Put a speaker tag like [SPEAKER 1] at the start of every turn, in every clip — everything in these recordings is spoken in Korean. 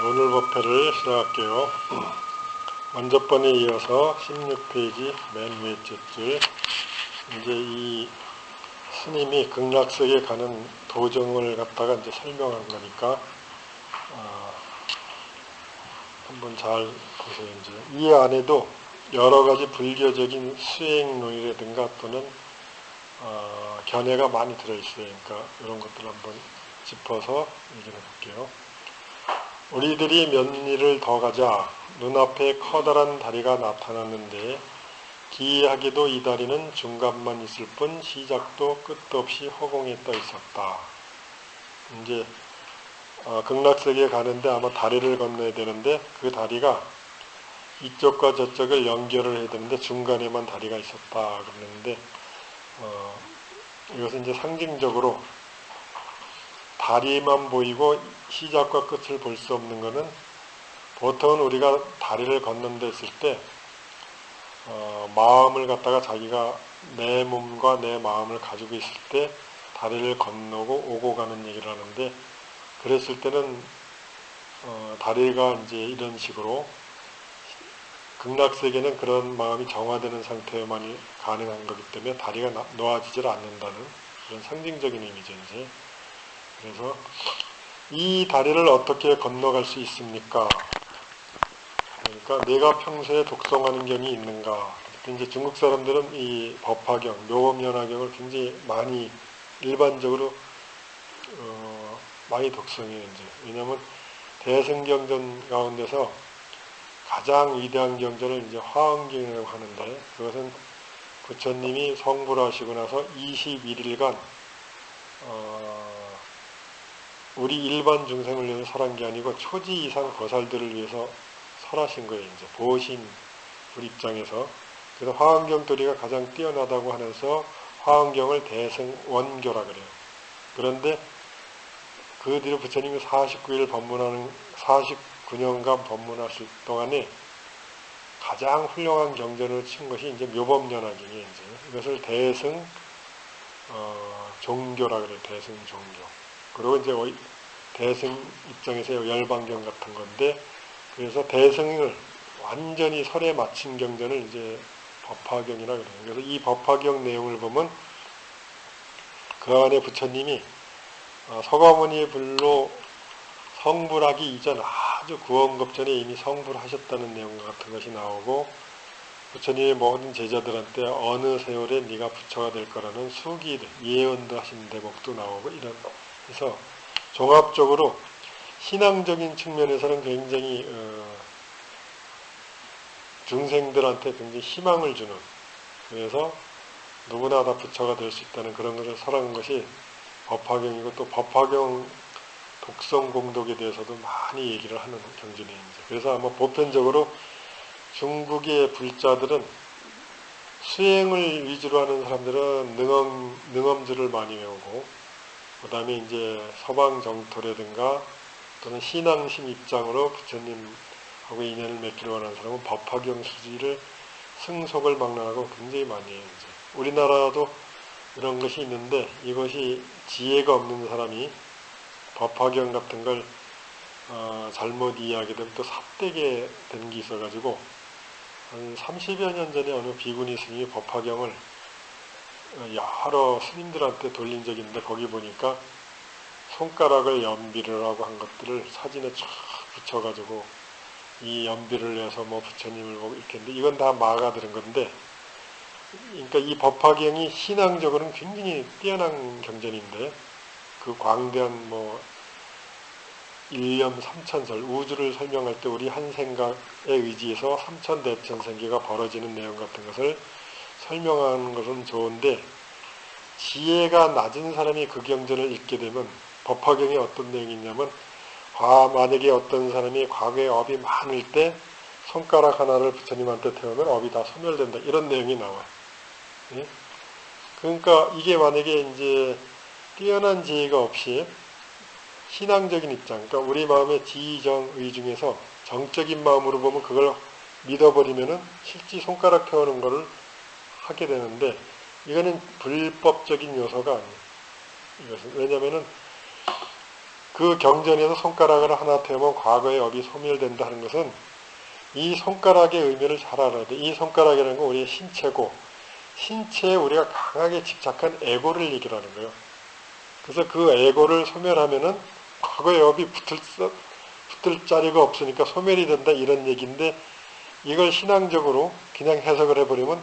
[SPEAKER 1] 오늘 법회를 시작할게요. 먼저 번에 이어서 16페이지 맨 위째 줄. 이제 이 스님이 극락세계 가는 도정을 갖다가 이제 설명한 거니까, 한번 잘 보세요. 이제 이 안에도 여러 가지 불교적인 수행론이라든가 또는 견해가 많이 들어있어요. 그러니까 이런 것들 한번 짚어서 얘기를 해볼게요. 우리들이 몇 리를 더 가자 눈앞에 커다란 다리가 나타났는데 기이하게도 이 다리는 중간만 있을 뿐 시작도 끝도 없이 허공에 떠 있었다. 이제 극락세계에 가는데 아마 다리를 건너야 되는데 그 다리가 이쪽과 저쪽을 연결을 해야 되는데 중간에만 다리가 있었다 그러는데 이것은 이제 상징적으로 다리만 보이고 시작과 끝을 볼 수 없는 것은 보통은 우리가 다리를 건넌다 했을 때 마음을 갖다가 자기가 내 몸과 내 마음을 가지고 있을 때 다리를 건너고 오고 가는 얘기를 하는데, 그랬을 때는 다리가 이제 이런 식으로 극락세계는 그런 마음이 정화되는 상태에만 가능한 거기 때문에 다리가 놓아지질 않는다는 그런 상징적인 의미죠. 이제 그래서 이 다리를 어떻게 건너갈 수 있습니까? 그러니까 내가 평소에 독송하는 경이 있는가? 이제 중국 사람들은 이 법화경, 묘법연화경을 굉장히 많이 일반적으로 많이 독송해요. 이제 왜냐하면 대승경전 가운데서 가장 위대한 경전을 이제 화엄경이라고 하는데, 그것은 부처님이 성불 하시고 나서 21일간 우리 일반 중생을 위해서 설한 게 아니고 초지 이상 보살들을 위해서 설하신 거예요. 이제 보신 우리 입장에서. 그래서 화엄경 도리가 가장 뛰어나다고 하면서 화엄경을 대승원교라 그래요. 그런데 그 뒤로 부처님이 49년간 법문하실 동안에 가장 훌륭한 경전을 친 것이 이제 묘법연화경이에요. 이제 이것을 대승 종교라 그래요. 대승 종교. 그리고 이제 대승 입장에서 열반경 같은 건데, 그래서 대승을 완전히 설에 마친 경전을 이제 법화경이라 그래요. 그래서 이 법화경 내용을 보면 그 안에 부처님이 서가모니 불로 성불하기 이전 아주 구원급 전에 이미 성불하셨다는 내용 같은 것이 나오고, 부처님의 모든 제자들한테 어느 세월에 네가 부처가 될 거라는 수기를 예언도 하신 대목도 나오고, 이런 그래서 종합적으로 신앙적인 측면에서는 굉장히 중생들한테 굉장히 희망을 주는, 그래서 누구나 다 부처가 될 수 있다는 그런 것을 설한 것이 법화경이고, 또 법화경 독성 공독에 대해서도 많이 얘기를 하는 경전이에요. 그래서 아마 보편적으로 중국의 불자들은 수행을 위주로 하는 사람들은 능엄주를 많이 외우고, 그 다음에 이제 서방 정토라든가 또는 신앙심 입장으로 부처님하고 인연을 맺기를 원하는 사람은 법화경 수지를 승속을 망라하고 굉장히 많이 해요. 이제 우리나라도 이런 것이 있는데, 이것이 지혜가 없는 사람이 법화경 같은 걸 잘못 이해하게 되면 또 삿되게 된 게 있어가지고, 한 30여 년 전에 어느 비구니 스님이 법화경을 여러 스님들한테 돌린 적이 있는데, 거기 보니까 손가락을 연비를 하고 한 것들을 사진에 쫙 붙여가지고 이 연비를 해서 뭐 부처님을 보고 이렇게 했는데, 이건 다 마가 들은 건데, 그러니까 이 법화경이 신앙적으로는 굉장히 뛰어난 경전인데, 그 광대한 뭐 일념 삼천설 우주를 설명할 때 우리 한 생각에 의지해서 삼천대천생계가 벌어지는 내용 같은 것을 설명하는 것은 좋은데, 지혜가 낮은 사람이 그 경전을 읽게 되면 법화경에 어떤 내용이 있냐면, 만약에 어떤 사람이 과거에 업이 많을 때 손가락 하나를 부처님한테 태우면 업이 다 소멸된다, 이런 내용이 나와요. 예? 그러니까 이게 만약에 이제 뛰어난 지혜가 없이 신앙적인 입장, 그러니까 우리 마음의 지정의 중에서 정적인 마음으로 보면 그걸 믿어버리면은 실제 손가락 태우는 거를 하게 되는데, 이거는 불법적인 요소가 아니에요. 이것은 왜냐면은 그 경전에서 손가락을 하나 태우면 과거의 업이 소멸된다 하는 것은 이 손가락의 의미를 잘 알아야 돼. 이 손가락이라는 건 우리의 신체고, 신체에 우리가 강하게 집착한 에고를 얘기하는 거예요. 그래서 그 에고를 소멸하면은 과거의 업이 붙을 자리가 없으니까 소멸이 된다 이런 얘기인데, 이걸 신앙적으로 그냥 해석을 해버리면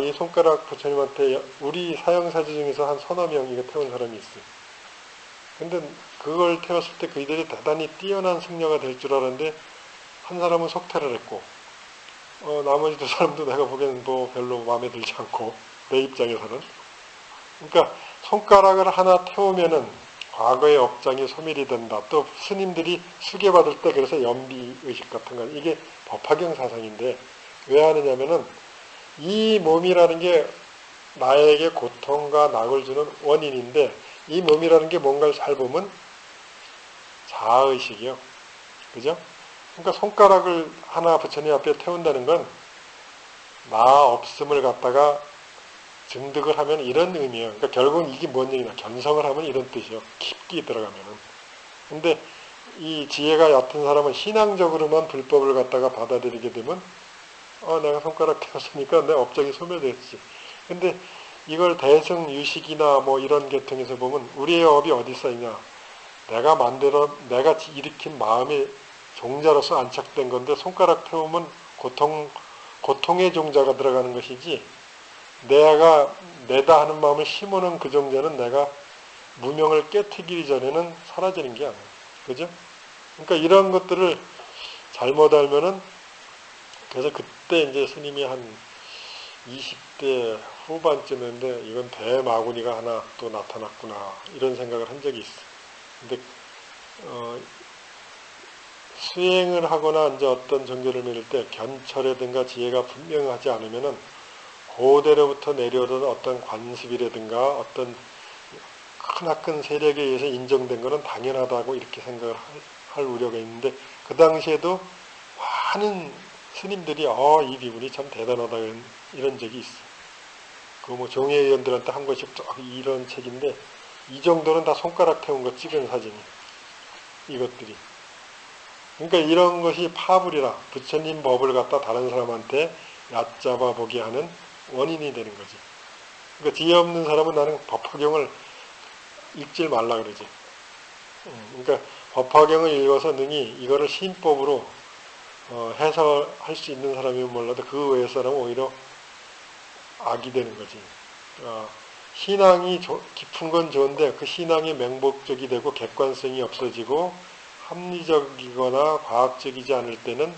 [SPEAKER 1] 이 손가락 부처님한테 우리 사형사주 중에서 한 서너 명 이거 태운 사람이 있어요. 근데 그걸 태웠을 때 그이들이 대단히 뛰어난 승려가 될 줄 알았는데 한 사람은 속퇴를 했고 나머지 두 사람도 내가 보기에는 뭐 별로 마음에 들지 않고, 내 입장에서는. 그러니까 손가락을 하나 태우면은 과거의 업장이 소멸이 된다. 또 스님들이 수계받을 때 그래서 연비의식 같은 건 이게 법화경 사상인데, 왜 하느냐면은 이 몸이라는 게 나에게 고통과 낙을 주는 원인인데, 이 몸이라는 게 뭔가를 잘 보면 자아의식이요. 그죠? 그러니까 손가락을 하나 부처님 앞에 태운다는 건 나 없음을 갖다가 증득을 하면 이런 의미예요. 그러니까 결국은 이게 뭔 얘기냐. 견성을 하면 이런 뜻이요. 깊게 들어가면은. 근데 이 지혜가 얕은 사람은 신앙적으로만 불법을 갖다가 받아들이게 되면 내가 손가락 태웠으니까 내 업적이 소멸됐지. 근데 이걸 대승유식이나 뭐 이런 계통에서 보면 우리의 업이 어디 쌓이냐. 내가 일으킨 마음의 종자로서 안착된 건데 손가락 태우면 고통의 종자가 들어가는 것이지, 내가 내다 하는 마음을 심어놓은 그 종자는 내가 무명을 깨트리기 전에는 사라지는 게 아니에요. 그죠? 그러니까 이런 것들을 잘못 알면은, 그래서 그때 이제 스님이 한 20대 후반쯤인데 이건 대마구니가 하나 또 나타났구나 이런 생각을 한 적이 있어. 근데 수행을 하거나 이제 어떤 정죄를 미룰 때 견철이라든가 지혜가 분명하지 않으면은 고대로부터 내려오던 어떤 관습이라든가 어떤 크나큰 세력에 의해서 인정된 것은 당연하다고 이렇게 생각을 할 우려가 있는데, 그 당시에도 많은 스님들이 이 비문이 참 대단하다 이런 적이 있어. 그 뭐 종회의원들한테 한 것이 이런 책인데, 이 정도는 다 손가락 태운 거 찍은 사진이 이것들이. 그러니까 이런 것이 파불이라 부처님 법을 갖다 다른 사람한테 얕잡아 보게 하는 원인이 되는 거지. 그러니까 지혜 없는 사람은 나는 법화경을 읽질 말라 그러지. 그러니까 법화경을 읽어서 능히 이거를 신법으로 해설할 수 있는 사람이면 몰라도 그 외의 사람은 오히려 악이 되는 거지. 신앙이 깊은 건 좋은데 그 신앙이 맹목적이 되고 객관성이 없어지고 합리적이거나 과학적이지 않을 때는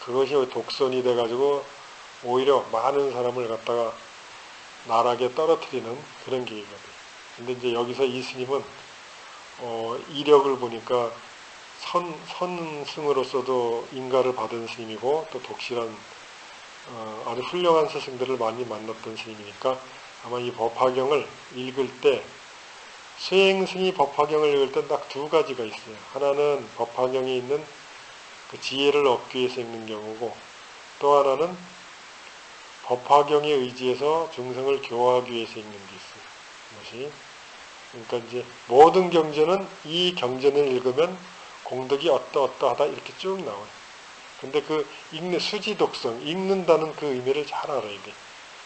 [SPEAKER 1] 그것이 독선이 돼가지고 오히려 많은 사람을 갖다가 나락에 떨어뜨리는 그런 계기가 돼. 근데 이제 여기서 이 스님은 이력을 보니까 선승으로서도 인가를 받은 스님이고 또 독실한 아주 훌륭한 스승들을 많이 만났던 스님이니까 아마 이 법화경을 읽을 때, 수행승이 법화경을 읽을 때 딱 두 가지가 있어요. 하나는 법화경에 있는 그 지혜를 얻기 위해서 읽는 경우고, 또 하나는 법화경에 의지해서 중생을 교화하기 위해서 읽는 게 있어요. 그러니까 이제 모든 경전은 이 경전을 읽으면 공덕이 어떠하다 이렇게 쭉 나와요. 근데 그 수지 독성, 읽는다는 그 의미를 잘 알아야 돼.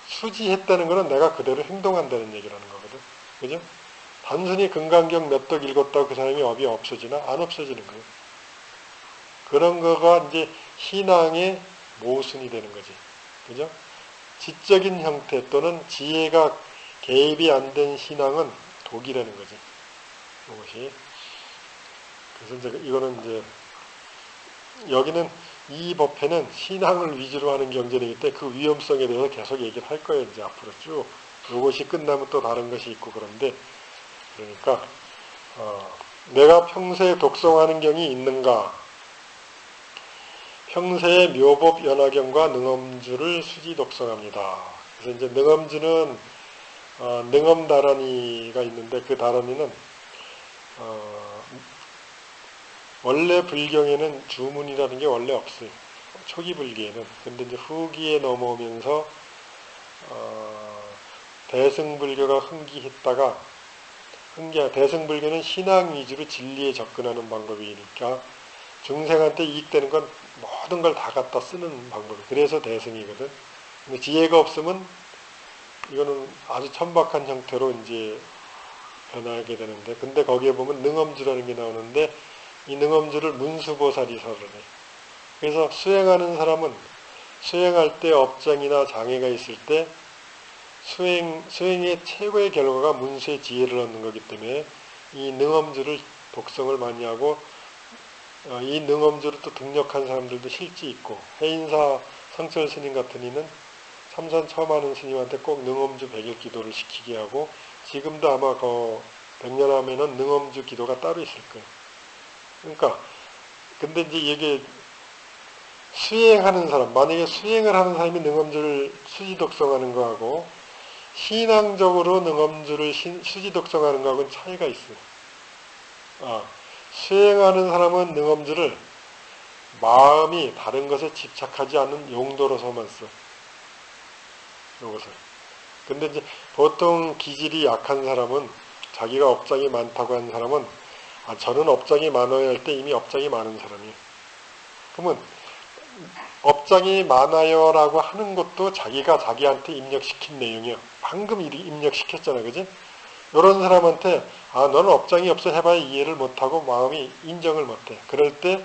[SPEAKER 1] 수지했다는 거는 내가 그대로 행동한다는 얘기라는 거거든. 그죠? 단순히 금강경 몇 덕 읽었다고 그 사람이 업이 없어지나? 안 없어지는 거예요. 그런 거가 이제 신앙의 모순이 되는 거지. 그죠? 지적인 형태 또는 지혜가 개입이 안 된 신앙은 독이라는 거지. 이것이. 그래서 이제 이거는 이제 여기는 이 법회는 신앙을 위주로 하는 경전이기 때문에 그 위험성에 대해서 계속 얘기를 할 거예요. 이제 앞으로 쭉. 이것이 끝나면 또 다른 것이 있고 그런데, 그러니까 내가 평소에 독송하는 경이 있는가? 평소에 묘법 연화경과 능엄주를 수지 독송합니다. 그래서 이제 능엄주는 능엄다란이가 있는데, 그 다란이는 원래 불경에는 주문이라는 게 원래 없어요. 초기 불기에는. 근데 이제 후기에 넘어오면서 대승불교가 흥기했다가 대승불교는 신앙 위주로 진리에 접근하는 방법이니까 중생한테 이익되는 건 모든 걸 다 갖다 쓰는 방법이. 그래서 대승이거든. 근데 지혜가 없으면 이거는 아주 천박한 형태로 이제 변하게 되는데, 근데 거기에 보면 능엄주라는 게 나오는데, 이 능엄주를 문수보살이 설을 해. 그래서 수행하는 사람은 수행할 때 업장이나 장애가 있을 때 수행의 최고의 결과가 문수의 지혜를 얻는 거기 때문에 이 능엄주를 독성을 많이 하고, 이 능엄주를 또 등력한 사람들도 실제 있고, 해인사 성철 스님 같은 이는 참선 처음 하는 스님한테 꼭 능엄주 백일 기도를 시키게 하고, 지금도 아마 그 백년하면은 능엄주 기도가 따로 있을 거예요. 그러니까 근데 이제 이게 수행하는 사람, 만약에 수행을 하는 사람이 능엄주를 수지독성하는 거하고 신앙적으로 능엄주를 수지독성하는 거하고는 차이가 있어요. 수행하는 사람은 능엄주를 마음이 다른 것에 집착하지 않는 용도로서만 써. 요것을. 근데 이제 보통 기질이 약한 사람은, 자기가 업장이 많다고 하는 사람은, 저는 업장이 많아야 할 때 이미 업장이 많은 사람이에요. 그러면 업장이 많아요 라고 하는 것도 자기가 자기한테 입력시킨 내용이에요. 방금 입력시켰잖아, 그지? 이런 사람한테 너는 업장이 없어 해봐야 이해를 못하고 마음이 인정을 못해. 그럴 때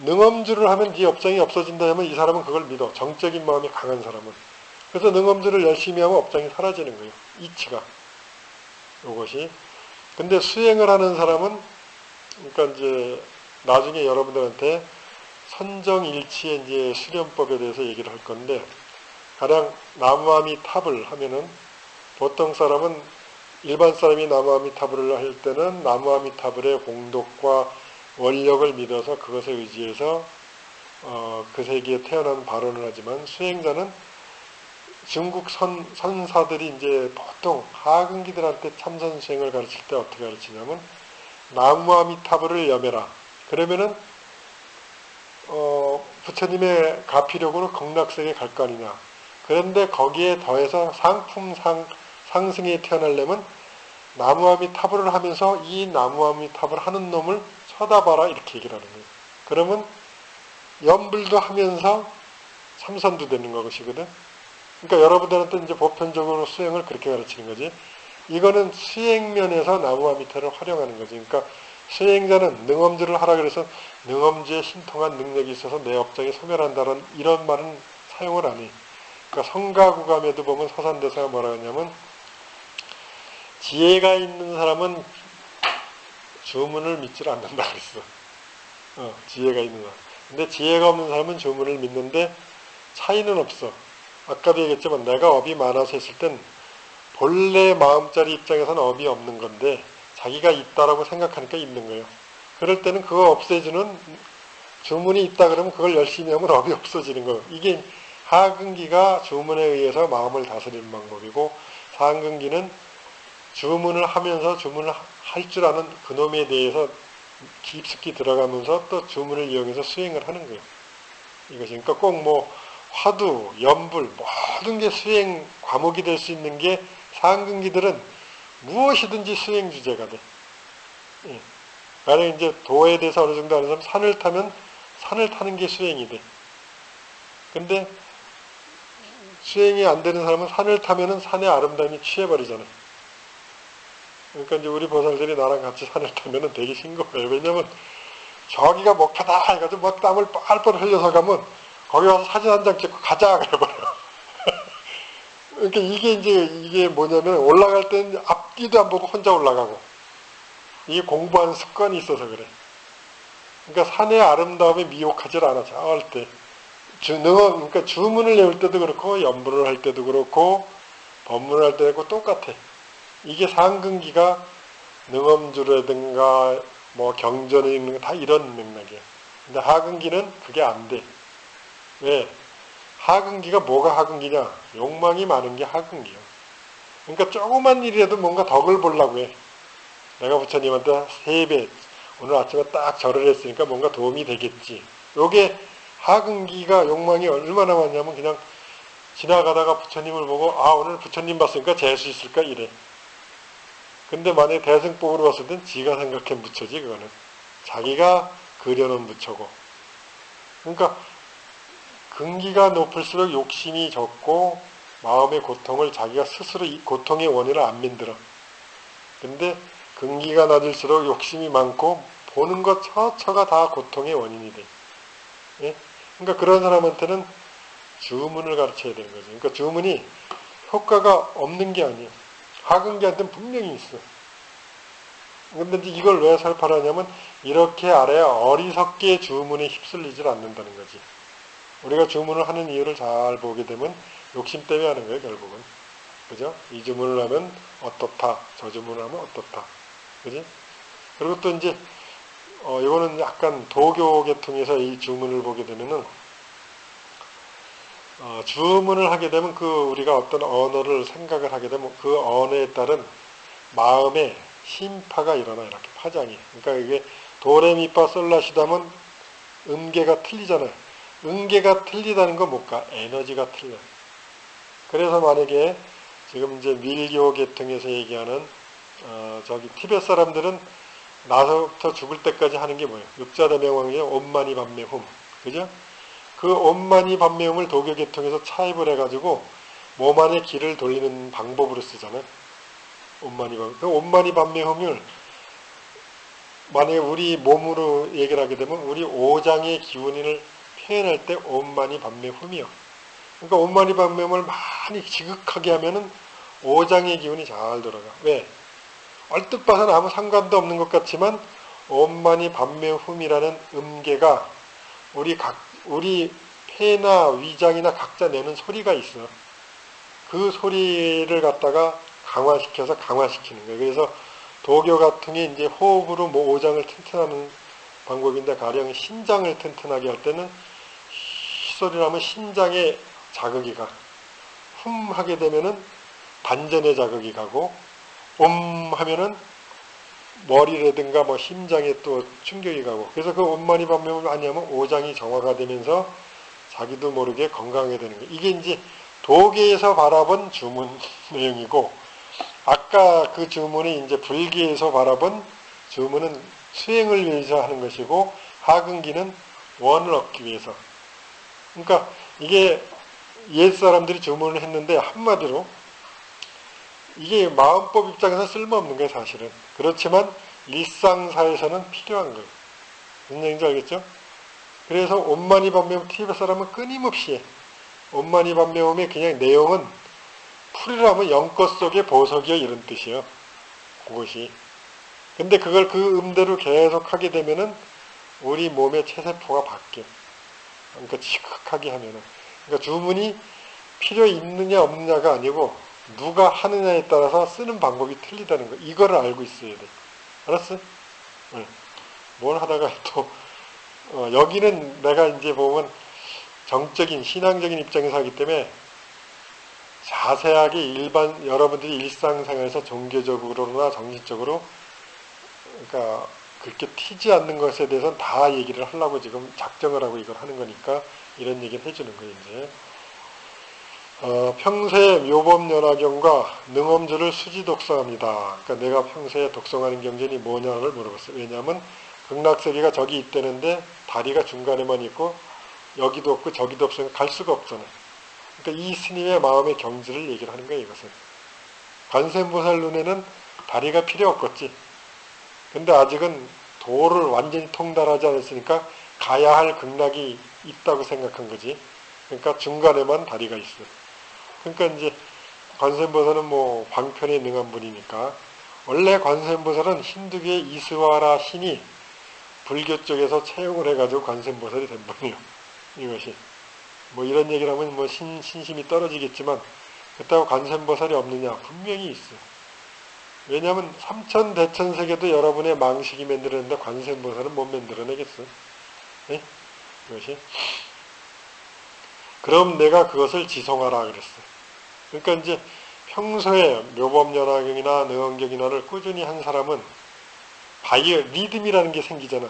[SPEAKER 1] 능엄주를 하면 네 업장이 없어진다 하면 이 사람은 그걸 믿어. 정적인 마음이 강한 사람은. 그래서 능엄주를 열심히 하면 업장이 사라지는 거예요. 이치가. 요것이. 근데 수행을 하는 사람은, 그러니까 이제 나중에 여러분들한테 선정일치의 이제 수련법에 대해서 얘기를 할 건데, 가령 나무아미타불 하면은 보통 사람은, 일반 사람이 나무아미타불을 할 때는 나무아미타불의 공덕과 원력을 믿어서 그것에 의지해서 그 세계에 태어난 발언을 하지만, 수행자는 중국 선사들이 이제 보통 하근기들한테 참선 수행을 가르칠 때 어떻게 가르치냐면, 나무아미타불을 염해라. 그러면은 부처님의 가피력으로 극락세계 갈 거 아니냐. 그런데 거기에 더해서 상승에 태어나려면 나무아미타불을 하면서 이 나무아미타불 하는 놈을 쳐다봐라, 이렇게 얘기를 하는 거예요. 그러면 염불도 하면서 참선도 되는 것이거든. 그러니까 여러분들한테 이제 보편적으로 수행을 그렇게 가르치는 거지. 이거는 수행면에서 나무아미타를 활용하는 거지. 그러니까 수행자는 능엄주를 하라 그래서 능엄주에 신통한 능력이 있어서 내 업장에 소멸한다는 이런 말은 사용을 안 해. 그러니까 성가구감에도 보면 서산대사가 뭐라 하냐면, 지혜가 있는 사람은 주문을 믿질 않는다 그랬어. 지혜가 있는 사람. 근데 지혜가 없는 사람은 주문을 믿는데 차이는 없어. 아까도 얘기했지만 내가 업이 많아서 했을 땐 본래 마음자리 입장에서는 업이 없는 건데 자기가 있다라고 생각하니까 있는 거예요. 그럴 때는 그거 없애주는 주문이 있다 그러면 그걸 열심히 하면 업이 없어지는 거예요. 이게 하근기가 주문에 의해서 마음을 다스리는 방법이고, 상근기는 주문을 하면서 주문을 할 줄 아는 그놈에 대해서 깊숙이 들어가면서 또 주문을 이용해서 수행을 하는 거예요. 이것이. 그러니까 꼭 뭐 화두, 염불, 모든 게 수행 과목이 될 수 있는 게, 상근기들은 무엇이든지 수행 주제가 돼. 만약 이제 도에 대해서 어느 정도 아는 사람, 산을 타면 산을 타는 게 수행이 돼. 근데 수행이 안 되는 사람은 산을 타면은 산의 아름다움이 취해버리잖아. 그러니까 이제 우리 보살들이 나랑 같이 산을 타면은 되게 싱거워요. 왜냐면 저기가 목표다 해가지고 막 땀을 뻘뻘 흘려서 가면 거기 와서 사진 한 장 찍고 가자 그래버려. 그러니까 이게 뭐냐면, 올라갈 때는 앞뒤도 안 보고 혼자 올라가고, 이게 공부하는 습관이 있어서 그래. 그러니까 산의 아름다움에 미혹하질 않아. 잘 때. 그러니까 주문을 외울 때도 그렇고, 염불을 할 때도 그렇고, 법문을 할 때도 똑같아. 이게 상근기가 능엄주라든가 뭐 경전에 있는 거 다 이런 맥락이야. 근데 하근기는 그게 안 돼. 왜? 하근기가 뭐가 하근기냐? 욕망이 많은 게 하근기야. 그러니까 조그만 일이라도 뭔가 덕을 보려고 해. 내가 부처님한테 3배, 오늘 아침에 딱 절을 했으니까 뭔가 도움이 되겠지. 요게 하근기가, 욕망이 얼마나 많냐면, 그냥 지나가다가 부처님을 보고 오늘 부처님 봤으니까 재수 있을까 이래. 근데 만약에 대승법으로 봤을 땐 지가 생각한 부처지, 그거는. 자기가 그려놓은 부처고. 그러니까 근기가 높을수록 욕심이 적고 마음의 고통을 자기가 스스로 이 고통의 원인을 안 만들어. 근데 근기가 낮을수록 욕심이 많고 보는 것 처처가 다 고통의 원인이 돼. 예? 그러니까 그런 사람한테는 주문을 가르쳐야 되는 거죠. 그러니까 주문이 효과가 없는 게 아니에요. 하근기한테는 분명히 있어. 근데 이제 이걸 왜 설파하냐면 이렇게 알아야 어리석게 주문에 휩쓸리질 않는다는 거지. 우리가 주문을 하는 이유를 잘 보게 되면 욕심 때문에 하는 거예요, 결국은. 그죠? 이 주문을 하면 어떻다. 저 주문을 하면 어떻다. 그지? 그리고 또 이제, 이거는 약간 도교 계통에서 이 주문을 보게 되면은, 주문을 하게 되면 우리가 어떤 언어를 생각을 하게 되면 그 언어에 따른 마음의 심파가 일어나, 이렇게 파장이. 그러니까 이게 도레미파솔라시다면 음계가 틀리잖아요. 음계가 틀리다는 건 뭘까? 에너지가 틀려. 그래서 만약에 지금 이제 밀교 계통에서 얘기하는 저기 티벳 사람들은 나서부터 죽을 때까지 하는 게 뭐예요? 육자대명왕의 옴마니 밤매훔, 그죠? 그 옴마니 밤매훔을 도교 계통에서 차입을 해가지고 몸 안에 기를 돌리는 방법으로 쓰잖아요. 옴마니 밤. 그 옴마니 밤매훔을 만약에 우리 몸으로 얘기를 하게 되면 우리 오장의 기운을 표현할 때 옴마니 밤매훔이요. 그러니까 옴마니 밤매움을 많이 지극하게 하면은 오장의 기운이 잘 돌아가. 왜? 얼뜻 봐서는 아무 상관도 없는 것 같지만 옴마니 밤매움이라는 음계가 우리 폐나 위장이나 각자 내는 소리가 있어. 그 소리를 갖다가 강화시켜서 강화시키는 거예요. 그래서 도교 같은 게 이제 호흡으로 뭐 오장을 튼튼하는 방법인데 가령 신장을 튼튼하게 할 때는 소리를 하면 신장에 자극이 가. 하게 되면은 단전에 자극이 가고 하면은 머리라든가 뭐 심장에 또 충격이 가고. 그래서 그 옴마니 밤매움을 많이 하면 오장이 정화가 되면서 자기도 모르게 건강하게 되는 거예요. 이게 이제 도계에서 바라본 주문 내용이고, 아까 그 주문이 이제 불계에서 바라본 주문은 수행을 위해서 하는 것이고, 하근기는 원을 얻기 위해서. 그러니까 이게 옛 사람들이 주문을 했는데 한마디로 이게 마음법 입장에서 쓸모없는 거예요, 사실은. 그렇지만 일상사에서는 필요한 거예요. 무슨 얘기인지 알겠죠? 그래서 옴마니 밤매움 티베트 사람은 끊임없이 옴마니 밤매움의 그냥 내용은 풀이라면 영껏 속의 보석이요, 이런 뜻이에요. 그것이. 근데 그걸 그 음대로 계속 하게 되면은 우리 몸의 체세포가 바뀌어. 그러니까 지극하게 하면은. 그러니까 주문이 필요 있느냐 없느냐가 아니고 누가 하느냐에 따라서 쓰는 방법이 틀리다는 거. 이거를 알고 있어야 돼. 알았어? 네. 뭘 하다가 또 여기는 내가 이제 보면 정적인 신앙적인 입장에서 하기 때문에 자세하게 여러분들이 일상생활에서 종교적으로나 정신적으로 그러니까 그렇게 튀지 않는 것에 대해서는 다 얘기를 하려고 지금 작정을 하고 이걸 하는 거니까 이런 얘기를 해주는 거예요, 이제. 평소에 묘법연화경과 능엄주를 수지 독성합니다. 그러니까 내가 평소에 독성하는 경전이 뭐냐를 물어봤어요. 왜냐하면 극락세계가 저기 있다는데 다리가 중간에만 있고 여기도 없고 저기도 없으니까 갈 수가 없잖아요. 그러니까 이 스님의 마음의 경지를 얘기를 하는 거예요, 이것은. 관세음보살 눈에는 다리가 필요 없겠지. 근데 아직은 도를 완전히 통달하지 않았으니까 가야 할 극락이 있다고 생각한 거지. 그러니까 중간에만 다리가 있어. 그러니까 이제 관세음보살은 뭐 방편에 능한 분이니까 원래 관세음보살은 힌두교의 이스와라 신이 불교 쪽에서 채용을 해가지고 관세음보살이 된 분이에요. 이것이. 뭐 이런 얘기를 하면 뭐 신심이 떨어지겠지만 그렇다고 관세음보살이 없느냐? 분명히 있어. 왜냐하면 삼천대천세계도 여러분의 망식이 만들어낸다. 관세음보살은 못 만들어내겠어. 네? 이것이. 그럼 내가 그것을 지송하라 그랬어. 그러니까 이제 평소에 묘법연화경이나 능엄경이나를 꾸준히 한 사람은 리듬이라는 게 생기잖아.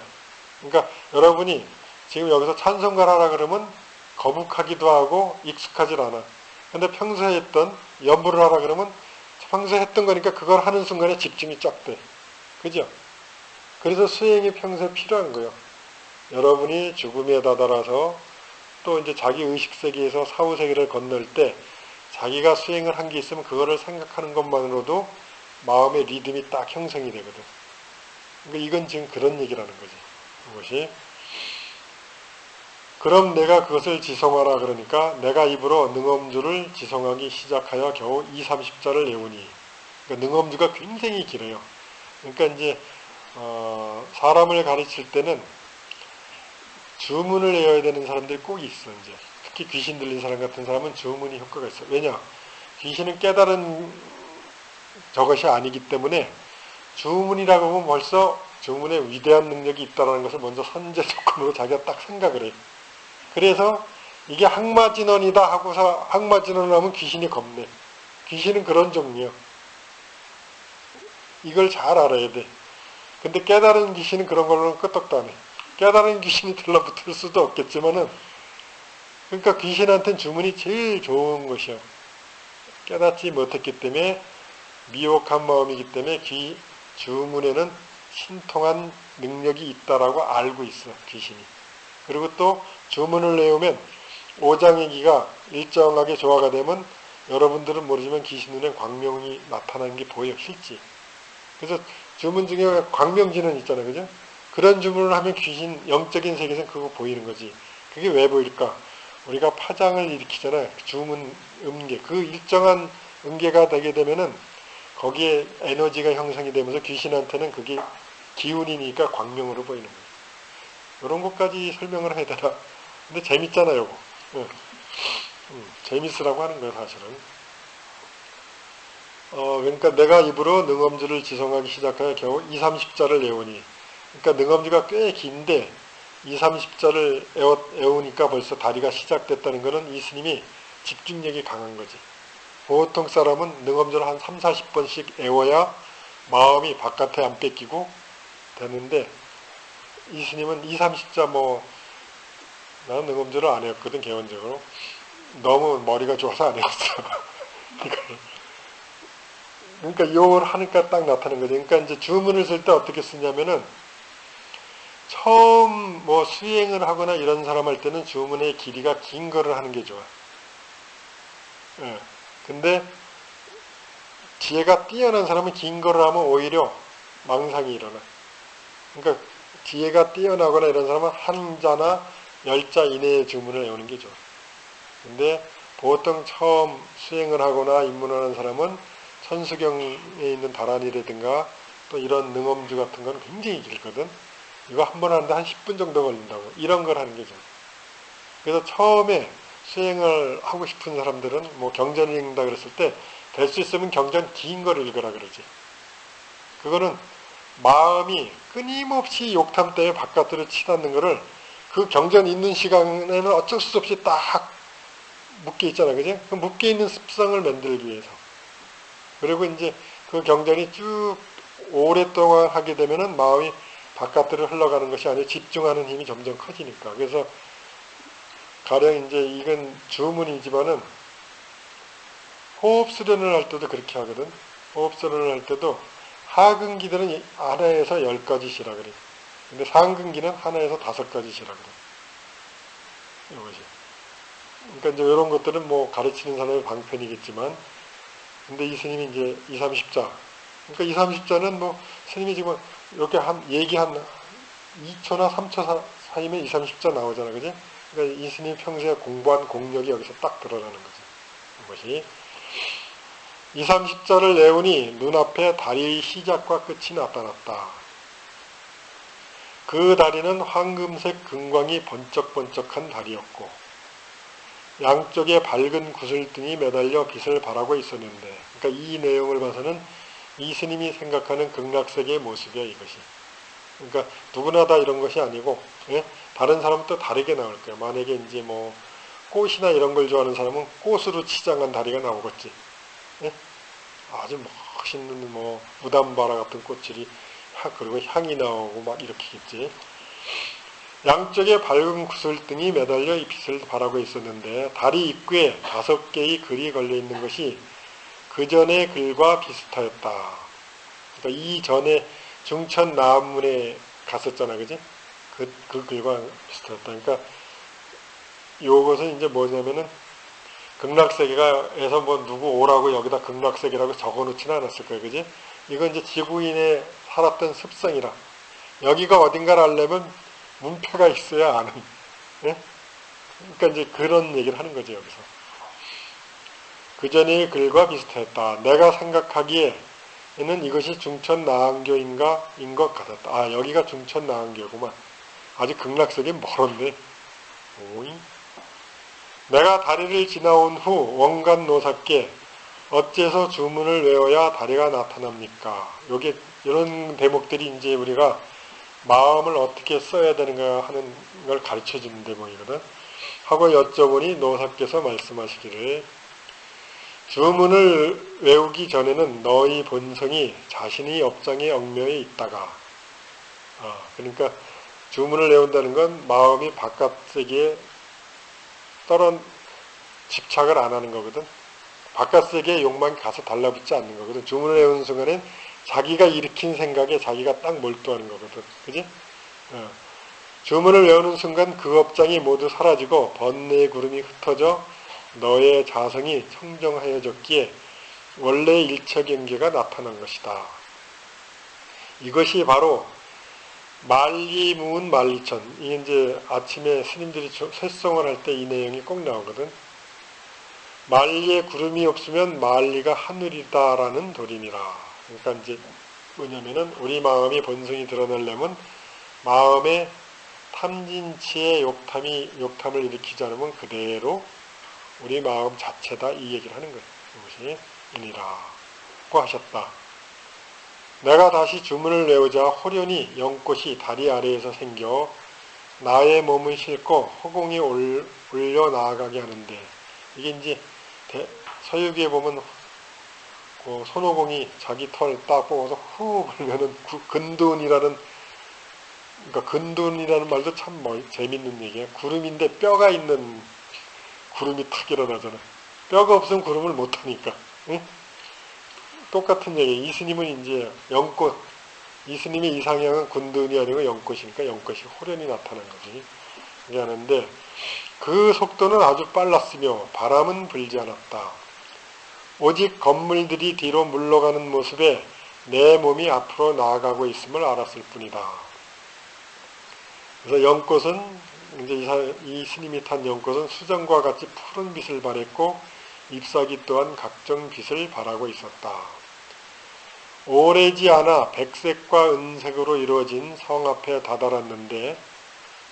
[SPEAKER 1] 그러니까 여러분이 지금 여기서 찬송가를 하라 그러면 거북하기도 하고 익숙하질 않아. 근데 평소에 했던 연부를 하라 그러면 평소 했던 거니까 그걸 하는 순간에 집중이 쫙 돼. 그죠? 그래서 수행이 평소에 필요한 거예요. 여러분이 죽음에 다다라서 또 이제 자기 의식세계에서 사후세계를 건널 때 자기가 수행을 한 게 있으면 그거를 생각하는 것만으로도 마음의 리듬이 딱 형성이 되거든. 그러니까 이건 지금 그런 얘기라는 거지. 그것이. 그럼 내가 그것을 지성하라 그러니까 내가 입으로 능엄주를 지성하기 시작하여 겨우 2, 30자를 외우니. 그러니까 능엄주가 굉장히 길어요. 그러니까 이제 사람을 가르칠 때는 주문을 외워야 되는 사람들이 꼭 있어. 이제 특히 귀신 들린 사람 같은 사람은 주문이 효과가 있어. 왜냐? 귀신은 깨달은 저것이 아니기 때문에 주문이라고 하면 벌써 주문에 위대한 능력이 있다는 것을 먼저 선제 조건으로 자기가 딱 생각을 해. 그래서 이게 항마진언이다 하고서 항마진언을 하면 귀신이 겁내. 귀신은 그런 종류야. 이걸 잘 알아야 돼. 근데 깨달은 귀신은 그런 걸로는 끄떡도 안 해. 깨달은 귀신이 들러붙을 수도 없겠지만은, 그러니까 귀신한테는 주문이 제일 좋은 것이야. 깨닫지 못했기 때문에 미혹한 마음이기 때문에 주문에는 신통한 능력이 있다라고 알고 있어, 귀신이. 그리고 또 주문을 내오면 오장의 기가 일정하게 조화가 되면 여러분들은 모르지만 귀신 눈에 광명이 나타나는 게 보여, 실제. 그래서 주문 중에 광명진은 있잖아요, 그죠? 그런 주문을 하면 귀신, 영적인 세계에서는 그거 보이는 거지. 그게 왜 보일까? 우리가 파장을 일으키잖아요. 주문, 음계. 그 일정한 음계가 되게 되면은 거기에 에너지가 형성이 되면서 귀신한테는 그게 기운이니까 광명으로 보이는 거예요. 이런 것까지 설명을 해야 되나? 근데 재밌잖아요, 이거. 재밌으라고 하는 거예요, 사실은. 그러니까 내가 입으로 능엄주를 지성하기 시작하여 겨우 2, 30자를 외우니. 그러니까 능엄주가 꽤 긴데 2, 30자를 외우니까 벌써 다리가 시작됐다는 것은 이 스님이 집중력이 강한 거지. 보통 사람은 능엄주를 한 3, 40번씩 외워야 마음이 바깥에 안 뺏기고 되는데 이 스님은 2, 30자 나는 능엄주를 안 외웠거든, 개원적으로. 너무 머리가 좋아서 안 외웠어. 그러니까 요걸 하니까 딱 나타나는 거지. 그러니까 이제 주문을 쓸 때 어떻게 쓰냐면은 처음 수행을 하거나 이런 사람 할 때는 주문의 길이가 긴 거를 하는 게 좋아. 예. 근데 지혜가 뛰어난 사람은 긴 거를 하면 오히려 망상이 일어나. 그러니까 지혜가 뛰어나거나 이런 사람은 한 자나 10자 이내의 주문을 외우는 게 좋아. 근데 보통 처음 수행을 하거나 입문하는 사람은 천수경에 있는 다란이라든가 또 이런 능엄주 같은 건 굉장히 길거든. 이거 한 번 하는데 한 10분 정도 걸린다고. 이런 걸 하는 게 좋아. 그래서 처음에 수행을 하고 싶은 사람들은 경전을 읽는다 그랬을 때 될 수 있으면 경전 긴 걸 읽으라 그러지. 그거는 마음이 끊임없이 욕탐 때문에 바깥으로 치닫는 거를 그 경전 있는 시간에는 어쩔 수 없이 딱 묶여 있잖아, 그지? 그 묶여 있는 습성을 만들기 위해서. 그리고 이제 그 경전이 쭉 오랫동안 하게 되면은 마음이 바깥으로 흘러가는 것이 아니라 집중하는 힘이 점점 커지니까. 그래서 가령 이제 이건 주문이지만은 호흡 수련을 할 때도 그렇게 하거든. 호흡 수련을 할 때도 하근기들은 하나에서 10가지 쉬라 그래. 근데 상근기는 하나에서 5가지 쉬라 그래. 이것이. 그러니까 이제 이런 것들은 가르치는 사람의 방편이겠지만, 근데 이 스님이 이제 2, 30자. 그러니까 2, 30자는 스님이 지금 이렇게 얘기 한 2초나 3초 사이면 2, 30자 나오잖아, 그지? 그러니까 이 스님이 평소에 공부한 공력이 여기서 딱 드러나는 거지. 이것이. 2, 30자를 내우니 눈앞에 다리의 시작과 끝이 나타났다. 그 다리는 황금색 금광이 번쩍번쩍한 다리였고 양쪽에 밝은 구슬등이 매달려 빛을 발하고 있었는데, 그러니까 이 내용을 봐서는 이 스님이 생각하는 극락세계의 모습이야, 이것이. 그러니까 누구나 다 이런 것이 아니고, 예? 다른 사람은 또 다르게 나올 거야. 만약에 이제 꽃이나 이런 걸 좋아하는 사람은 꽃으로 치장한 다리가 나오겠지. 예? 아주 멋있는 무담바라 같은 꽃들이 그리고 향이 나오고 막 이렇게겠지. 양쪽에 밝은 구슬등이 매달려 이 빛을 발하고 있었는데 다리 입구에 5개의 글이 걸려 있는 것이 그 전의 글과 비슷하였다. 그러니까 이전에 중천 나문에 갔었잖아, 그지? 그 글과 비슷하였다. 그러니까 요것은 이제 뭐냐면은 극락세계가에서 뭐 누구 오라고 여기다 극락세계라고 적어놓지는 않았을 거예요, 그지? 이건 이제 지구인의 살았던 습성이라 여기가 어딘가를 알려면 문패가 있어야 아는. 예? 그러니까 이제 그런 얘기를 하는 거죠, 여기서. 그 전의 글과 비슷했다. 내가 생각하기에는 이것이 중천나항교인가 인 것 같았다. 아, 여기가 중천나항교구만. 아직 극락세계 멀었네. 오잉? 내가 다리를 지나온 후 원간노사께 어째서 주문을 외워야 다리가 나타납니까? 요게 이런 대목들이 이제 우리가 마음을 어떻게 써야 되는가 하는 걸 가르쳐 주는 대목이거든. 하고 여쭤보니 노사께서 말씀하시기를 주문을 외우기 전에는 너희 본성이 자신의 업장에 얽매여 있다가 그러니까 주문을 외운다는 건 마음이 바깥 세계에 집착을 안 하는 거거든. 바깥 세계의 욕망이 가서 달라붙지 않는 거거든. 주문을 외우는 순간엔 자기가 일으킨 생각에 자기가 딱 몰두하는 거거든. 그지? 주문을 외우는 순간 그 업장이 모두 사라지고 번뇌의 구름이 흩어져 너의 자성이 청정하여졌기에 원래 일처경계가 나타난 것이다. 이것이 바로 만리무은 만리천. 이게 이제 아침에 스님들이 쇳성을 할 때 이 내용이 꼭 나오거든. 만리에 구름이 없으면 만리가 하늘이다라는 도림이라. 그러니까 이제 뭐냐면은 우리 마음이 본성이 드러내려면 마음에 탐진치의 욕탐을 일으키지 않으면 그대로 우리 마음 자체다 이 얘기를 하는 거예요. 이것이 이니라고 하셨다. 내가 다시 주문을 외우자 호련히 연꽃이 다리 아래에서 생겨 나의 몸을 싣고 허공에 올려 나아가게 하는데 이게 이제 서유기에 보면 그 손오공이 자기 털 딱 뽑아서 후 불면은 근둔이라는 그러니까 근둔이라는 말도 참 재밌는 얘기야. 구름인데 뼈가 있는 구름이 탁 일어나잖아. 뼈가 없으면 구름을 못 하니까. 응? 똑같은 얘기. 이스님은 이제 연꽃, 이스님의 이상향은 군둔이 아니고 연꽃이니까 연꽃이 호련히 나타난 거지. 그게 하는데 그 속도는 아주 빨랐으며 바람은 불지 않았다. 오직 건물들이 뒤로 물러가는 모습에 내 몸이 앞으로 나아가고 있음을 알았을 뿐이다. 그래서 연꽃은 이제 이 스님이 탄 연꽃은 수정과 같이 푸른 빛을 발했고 잎사귀 또한 각종 빛을 발하고 있었다. 오래지 않아 백색과 은색으로 이루어진 성 앞에 다다랐는데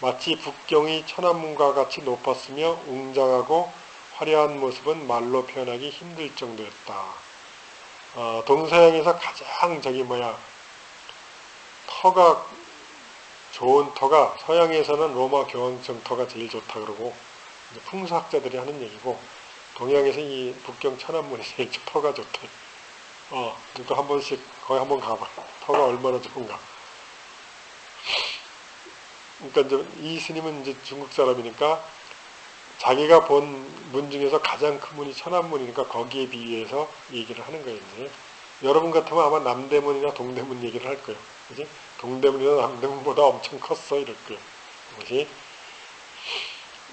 [SPEAKER 1] 마치 북경이 천안문과 같이 높았으며 웅장하고 화려한 모습은 말로 표현하기 힘들 정도였다. 동서양에서 가장 터가 좋은 터가 서양에서는 로마 교황청 터가 제일 좋다 그러고 풍수학자들이 하는 얘기고 동양에서 이 북경 천안문이 제일 터가 좋대. 그러니까 한 번씩 거기 한번 가봐. 터가 얼마나 좋은가. 그러니까 이제 이 스님은 이제 중국 사람이니까 자기가 본 문 중에서 가장 큰 문이 천안문이니까 거기에 비유해서 얘기를 하는 거예요. 이제. 여러분 같으면 아마 남대문이나 동대문 얘기를 할 거예요. 그지? 동대문이나 남대문보다 엄청 컸어 이럴 거예요. 그것이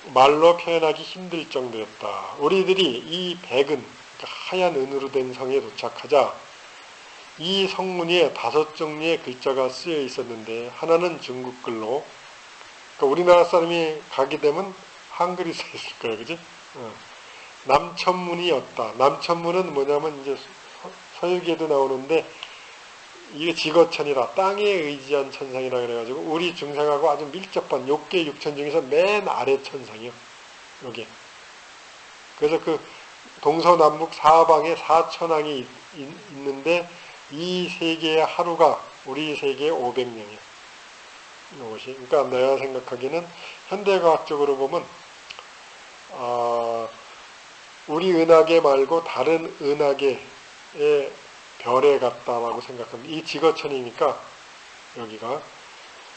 [SPEAKER 1] 말로 표현하기 힘들 정도였다. 우리들이 이 백은 그러니까 하얀 은으로 된 성에 도착하자 이 성문에 5종류의 글자가 쓰여 있었는데 하나는 중국글로 그러니까 우리나라 사람이 가게 되면 한글이 써 있을 거예요. 그지? 남천문이었다. 남천문은 뭐냐면 이제 서유기에도 나오는데 이게 지거천이라 땅에 의지한 천상이라 그래가지고 우리 중생하고 아주 밀접한 욕계 육천 중에서 맨 아래 천상이요. 여기. 그래서 그 동서남북 사방에 사천왕이 있는데 이 세계의 하루가 우리 세계의 500년이에요. 이것이. 그러니까 내가 생각하기에는 현대과학적으로 보면 우리 은하계 말고 다른 은하계의 별에 같다라고 생각합니다. 이 지거천이니까 여기가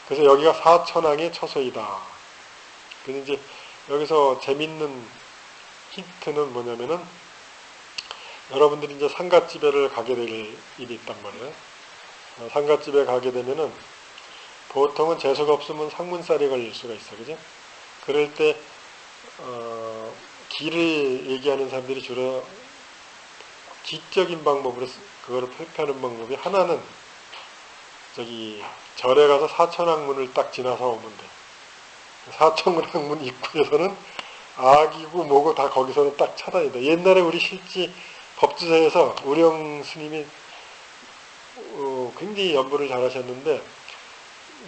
[SPEAKER 1] 그래서 여기가 사천왕의 처소이다. 그래서 이제 여기서 재밌는 힌트는 뭐냐면은 여러분들이 이제 상갓집에를 가게 될 일이 있단 말이에요. 상갓집에 가게 되면은 보통은 재수가 없으면 상문살이 걸릴 수가 있어, 그죠? 그럴 때 기를 얘기하는 사람들이 주로 기적인 방법으로 그거를 표현하는 방법이, 하나는 저기 절에 가서 사천왕문을 딱 지나서 오면 돼. 사천왕문 입구에서는 악이고 뭐고 다 거기서는 딱 차단이 돼. 옛날에 우리 실지 법주사에서 우령 스님이 굉장히 연부를 잘하셨는데,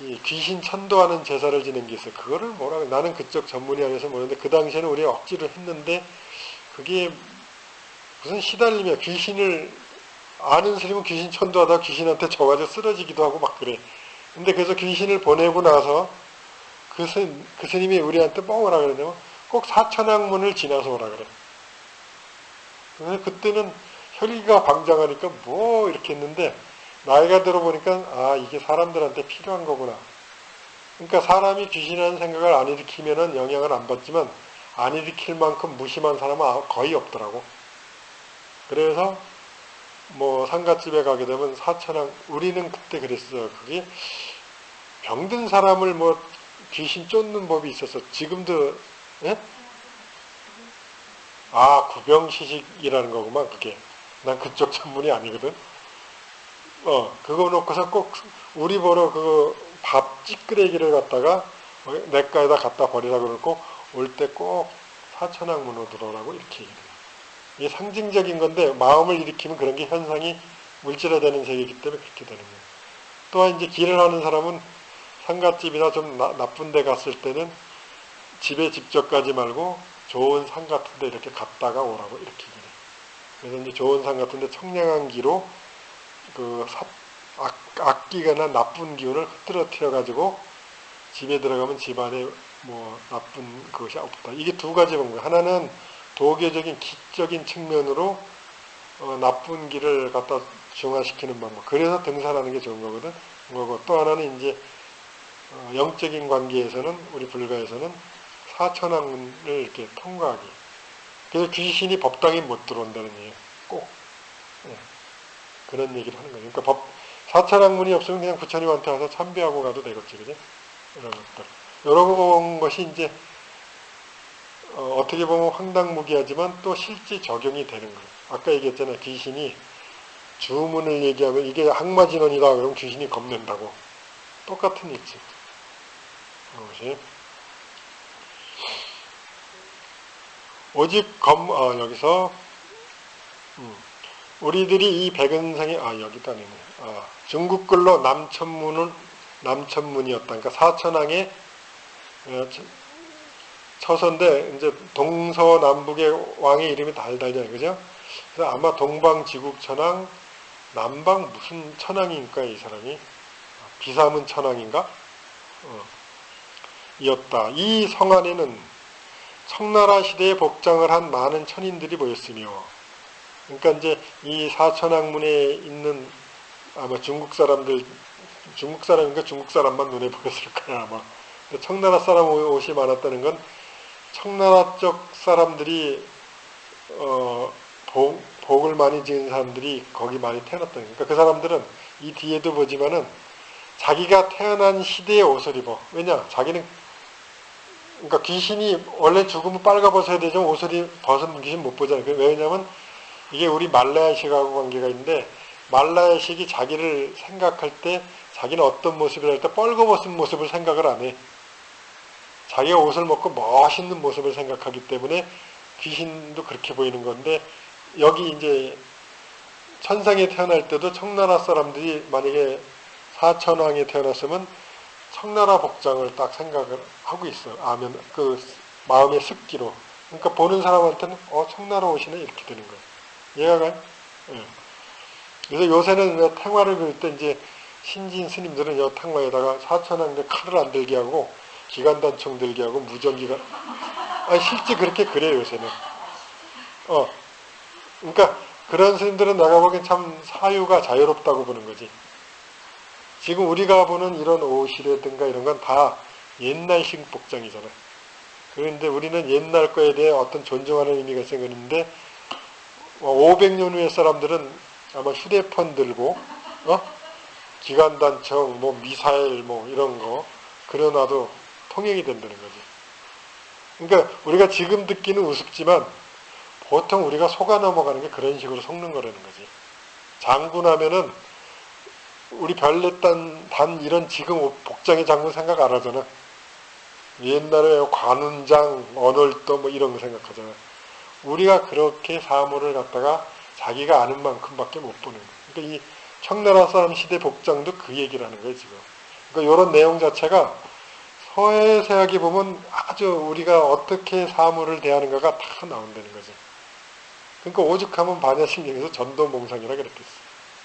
[SPEAKER 1] 이 귀신 천도하는 제사를 지낸 게 있어요. 그거를 뭐라고, 나는 그쪽 전문이 아니어서 모르는데 그 당시에는 우리가 억지로 했는데, 그게 무슨 시달리며, 귀신을 아는 스님은 귀신 천도하다가 귀신한테 져가지고 쓰러지기도 하고 막 그래. 근데 그래서 귀신을 보내고 나서 그 스님이 우리한테 뭐라 그러냐면 꼭 사천왕문을 지나서 오라 그래. 그래서 그때는 혈기가 방장하니까 뭐 이렇게 했는데, 나이가 들어보니까 아, 이게 사람들한테 필요한 거구나. 그러니까 사람이 귀신이라는 생각을 안 일으키면은 영향을 안 받지만, 안 일으킬 만큼 무심한 사람은 거의 없더라고. 그래서 뭐 상갓집에 가게 되면 사천왕, 우리는 그때 그랬어요. 그게 병든 사람을 뭐 귀신 쫓는 법이 있었어. 지금도, 예? 아, 구병시식이라는 거구만, 그게. 난 그쪽 전문이 아니거든. 그거 놓고서 꼭 우리 보러 그 밥 찌끄레기를 갖다가 냇가에다 갖다 버리라고 그러고, 올 때 꼭 사천왕문으로 들어오라고 이렇게 얘기해요. 이게 상징적인 건데, 마음을 일으키면 그런 게 현상이 물질화되는 세계이기 때문에 그렇게 되는 거예요. 또한 이제 길을 하는 사람은 상갓집이나 좀 나쁜 데 갔을 때는 집에 직접 가지 말고 좋은 산 같은 데 이렇게 갔다가 오라고 이렇게 얘기해요. 그래서 이제 좋은 산 같은 데 청량한 기로 그 악기거나 나쁜 기운을 흐트러뜨려 가지고 집에 들어가면 집안에 뭐 나쁜 것이 없다. 이게 두 가지 방법. 하나는 도교적인 기적인 측면으로 나쁜 길을 갖다 중화시키는 방법. 그래서 등산하는 게 좋은 거거든. 그거고, 또 하나는 이제 영적인 관계에서는, 우리 불가에서는 사천왕문을 이렇게 통과하기. 그래서 귀신이 법당에 못 들어온다는 얘기예요. 꼭. 예. 그런 얘기를 하는 거예요. 그러니까 사천왕문이 없으면 그냥 부처님한테 와서 참배하고 가도 되겠지, 그죠? 이런 것들. 이런 것이 이제, 어떻게 보면 황당무계하지만 또 실제 적용이 되는 거예요. 아까 얘기했잖아요. 귀신이 주문을 얘기하면 이게 항마진원이다 그러면 귀신이 겁낸다고. 똑같은 이치. 그것이. 오직 여기서, 우리들이 이 백은상이, 여기도 아니네. 중국글로 남천문이었다. 그러니까 사천왕의 처소인데, 이제 동서남북의 왕의 이름이 달달잖아요. 그죠? 그래서 아마 동방지국천왕, 남방 무슨 천왕인가, 이 사람이? 비사문 천왕인가? 이었다. 이 성 안에는 청나라 시대에 복장을 한 많은 천인들이 모였으며, 그러니까 이제 이 사천왕문에 있는 아마 중국 사람인가 중국 사람만 눈에 보였을 거야, 아마. 청나라 사람 옷이 많았다는 건 청나라 쪽 사람들이 복을 많이 지은 사람들이 거기 많이 태어났다. 그러니까 그 사람들은 이 뒤에도 보지만은 자기가 태어난 시대의 옷을 입어. 왜냐? 자기는, 그러니까 귀신이 원래 죽으면 빨가벗어야 되지만 옷을 벗은 귀신 못 보잖아요. 왜냐면 이게 우리 말라야식하고 관계가 있는데, 말라야식이 자기를 생각할 때 자기는 어떤 모습을 할 때 뻘거벗은 모습을 생각을 안 해. 자기가 옷을 먹고 멋있는 모습을 생각하기 때문에 귀신도 그렇게 보이는 건데, 여기 이제 천상에 태어날 때도 청나라 사람들이 만약에 사천왕에 태어났으면 청나라 복장을 딱 생각을 하고 있어요. 그 마음의 습기로. 그러니까 보는 사람한테는 청나라 옷이네 이렇게 되는 거예요. 이해가 가요? 예. 그래서 요새는 탱화를 그릴 때 이제 신진 스님들은 이 탱화에다가 사천왕에 칼을 안 들게 하고 기관단총 들게 하고 무전기가, 실제 그렇게 그래요 요새는. 그러니까 그런 스님들은 내가 보기엔 참 사유가 자유롭다고 보는 거지. 지금 우리가 보는 이런 옷이라든가 이런 건 다 옛날식 복장이잖아. 그런데 우리는 옛날 거에 대해 어떤 존중하는 의미가 생겼는데, 500년 후의 사람들은 아마 휴대폰 들고, 기관단청, 뭐 미사일, 뭐 이런 거 그려놔도 통행이 된다는 거지. 그러니까 우리가 지금 듣기는 우습지만 보통 우리가 속아 넘어가는 게 그런 식으로 속는 거라는 거지. 장군하면은 우리 별내단 단 이런 지금 복장의 장군 생각 안 하잖아. 옛날에 관운장, 언월도 뭐 이런 거 생각하잖아. 우리가 그렇게 사물을 갖다가 자기가 아는 만큼밖에 못 보는 거야. 그러니까 이 청나라 사람 시대 복장도 그 얘기를 하는 거예요, 지금. 그러니까 이런 내용 자체가 서해세학에 보면 아주 우리가 어떻게 사물을 대하는가가 다 나온다는 거지. 그러니까 오죽하면 반야심경에서 전도몽상이라 그랬겠어.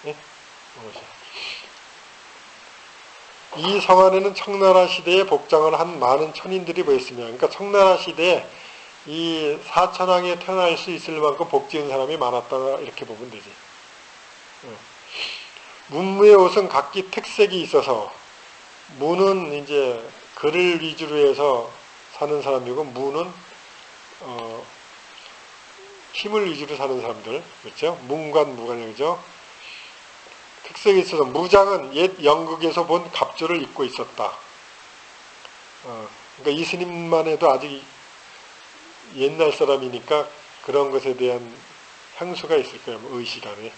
[SPEAKER 1] 예? 이 성 안에는 청나라 시대에 복장을 한 많은 천인들이 모였으며, 그러니까 청나라 시대에 이 사천왕에 태어날 수 있을 만큼 복 지은 사람이 많았다, 이렇게 보면 되지. 문무의 옷은 각기 특색이 있어서, 무는 이제 글을 위주로 해서 사는 사람이고, 무는 힘을 위주로 사는 사람들, 그렇죠? 문관, 무관이죠. 특색이 있어서 무장은 옛 영국에서 본 갑주를 입고 있었다. 그러니까 이스님만 해도 아직 옛날 사람이니까 그런 것에 대한 향수가 있을 거예요. 의식 안에.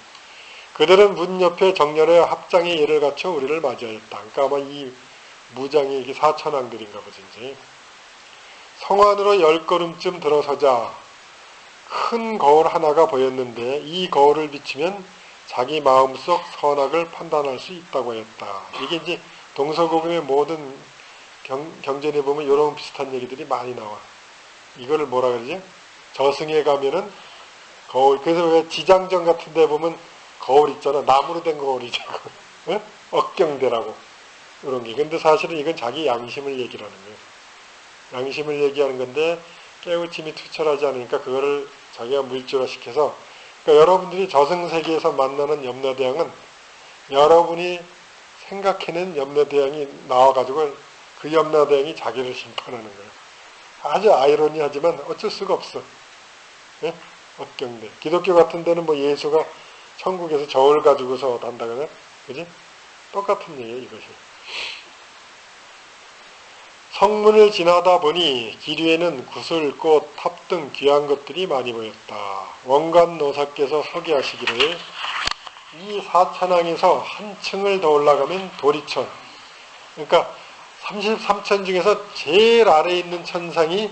[SPEAKER 1] 그들은 문 옆에 정렬해 합장의 예를 갖춰 우리를 맞이하였다. 그러니까 아마 이 무장이 이게 사천왕들인가 보지, 이제. 성 안으로 10걸음쯤 들어서자 큰 거울 하나가 보였는데 이 거울을 비추면 자기 마음속 선악을 판단할 수 있다고 했다. 이게 이제 동서고금의 모든 경전에 보면 이런 비슷한 얘기들이 많이 나와. 이거를 뭐라 그러지? 저승에 가면은 거울, 그래서 왜 지장전 같은 데 보면 거울 있잖아. 나무로 된 거울이죠. 억경대라고. 이런 게. 근데 사실은 이건 자기 양심을 얘기를 하는 거예요. 양심을 얘기하는 건데 깨우침이 투철하지 않으니까 그거를 자기가 물질화시켜서, 그러니까 여러분들이 저승세계에서 만나는 염라대왕은 여러분이 생각해낸 염라대왕이 나와가지고 그 염라대왕이 자기를 심판하는 거예요. 아주 아이러니하지만 어쩔 수가 없어. 예? 억경대. 기독교 같은 데는 뭐 예수가 천국에서 저울 가지고서 단다거나, 그지? 똑같은 얘기예요, 이것이. 성문을 지나다 보니 길 위에는 구슬, 꽃, 탑 등 귀한 것들이 많이 보였다. 원관노사께서 서기하시기를 이 사천왕에서 한 층을 더 올라가면 도리천. 그러니까 33천 중에서 제일 아래에 있는 천상이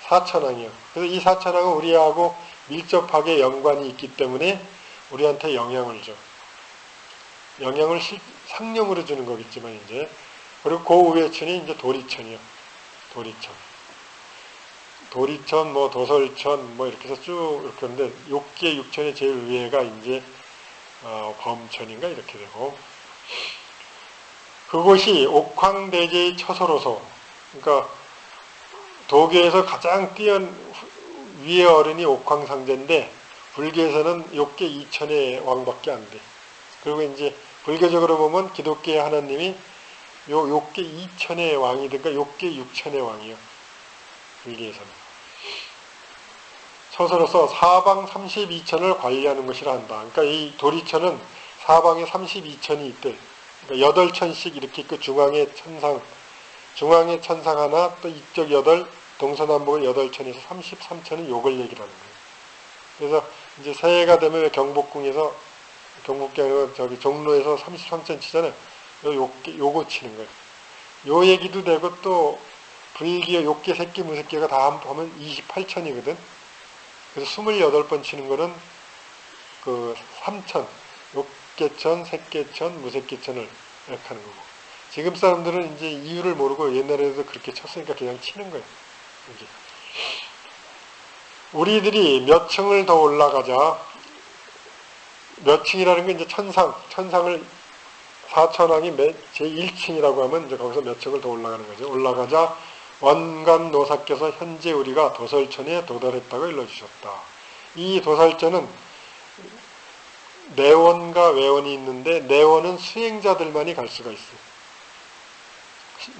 [SPEAKER 1] 사천왕이에요. 그래서 이 사천왕은 우리하고 밀접하게 연관이 있기 때문에 우리한테 영향을 줘. 영향을 상념으로 주는 거겠지만 이제. 그리고 그 위에 천이 이제 도리천이요. 도리천. 도리천, 뭐 도설천, 뭐 이렇게 해서 쭉 이렇게 하는데, 욕계 육천의 제일 위에가 이제 범천인가 이렇게 되고, 그곳이 옥황대제의 처소로서, 그러니까 도교에서 가장 위의 어른이 옥황상제인데 불교에서는 욕계 2천의 왕밖에 안 돼. 그리고 이제 불교적으로 보면 기독교의 하나님이 요 욕계 2천의 왕이든가 욕계 6천의 왕이요. 불교에서는. 처소로서 사방 32천을 관리하는 것이라 한다. 그러니까 이 도리천은 사방에 32천이 있대. 그러니까 8천씩 이렇게 있고 중앙에 천상 하나, 또 이쪽 8, 동서남북을 8천에서 33천은 요걸 얘기를 하는 거예요. 그래서 이제 새해가 되면 경복궁에서, 경복궁에서 저기 종로에서 33천 치잖아요. 요거 치는 거예요. 요 얘기도 되고 또 불기의 욕계, 새끼, 무새끼가 다 하면 28천이거든. 그래서 28번 치는 거는 그 3천, 욕계천, 새끼천, 무새끼천을 이렇게 하는 거고. 지금 사람들은 이제 이유를 모르고 옛날에도 그렇게 쳤으니까 그냥 치는 거예요. 이게. 우리들이 몇 층을 더 올라가자, 몇 층이라는 게 이제 천상을 사천왕이 제1층이라고 하면 이제 거기서 몇 층을 더 올라가는 거죠. 올라가자 원관노사께서 현재 우리가 도설천에 도달했다고 일러주셨다. 이 도설천은 내원과 외원이 있는데 내원은 수행자들만이 갈 수가 있어요.